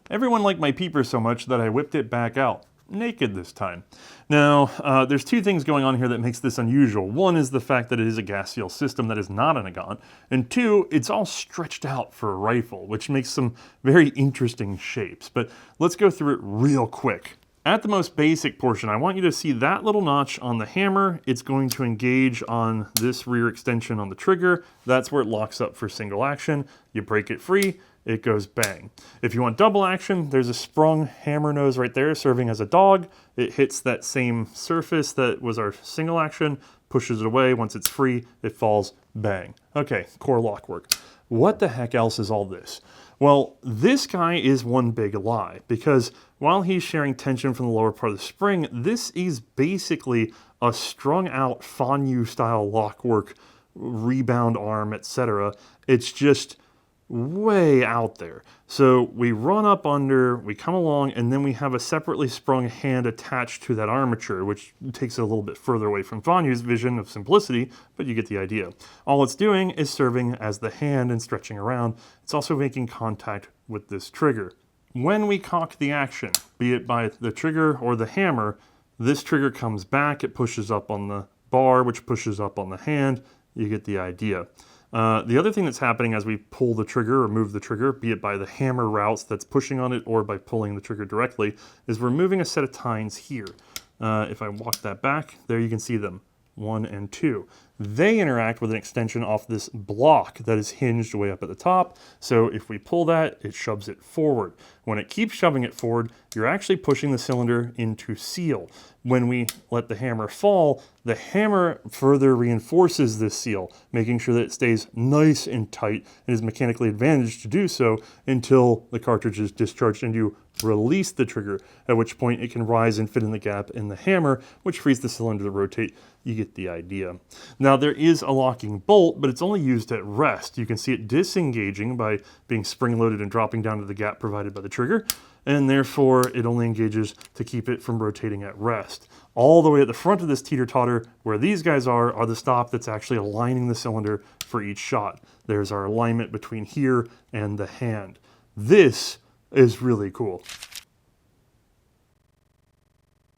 Everyone liked my Pieper so much that I whipped it back out, naked this time. Now, there's two things going on here that makes this unusual. One is the fact that it is a gas seal system that is not an gun, and two, it's all stretched out for a rifle, which makes some very interesting shapes. But let's go through it real quick. At the most basic portion, I want you to see that little notch on the hammer. It's going to engage on this rear extension on the trigger. That's where it locks up for single action. You break it free, it goes bang. If you want double action, there's a sprung hammer nose right there serving as a dog. It hits that same surface that was our single action, pushes it away. Once it's free, it falls, bang. Okay, core lock work. What the heck else is all this? Well, this guy is one big lie, because while he's sharing tension from the lower part of the spring, this is basically a strung out Fonyu style lockwork, rebound arm, etc. It's just way out there. So we run up under, we come along, and then we have a separately sprung hand attached to that armature, which takes it a little bit further away from Fonyu's vision of simplicity, but you get the idea. All it's doing is serving as the hand and stretching around. It's also making contact with this trigger. When we cock the action, be it by the trigger or the hammer, this trigger comes back, it pushes up on the bar, which pushes up on the hand. You get the idea. The other thing that's happening as we pull the trigger or move the trigger, be it by the hammer routes that's pushing on it or by pulling the trigger directly, is we're moving a set of tines here. If I walk that back, there you can see them, 1 and 2. They interact with an extension off this block that is hinged way up at the top. So if we pull that, it shoves it forward. When it keeps shoving it forward, you're actually pushing the cylinder into seal. When we let the hammer fall, the hammer further reinforces this seal, making sure that it stays nice and tight and is mechanically advantaged to do so until the cartridge is discharged and you release the trigger, at which point it can rise and fit in the gap in the hammer, which frees the cylinder to rotate. You get the idea. Now there is a locking bolt, but it's only used at rest. You can see it disengaging by being spring-loaded and dropping down to the gap provided by the trigger, and therefore it only engages to keep it from rotating at rest. All the way at the front of this teeter-totter, where these guys are the stop that's actually aligning the cylinder for each shot. There's our alignment between here and the hand. This is really cool.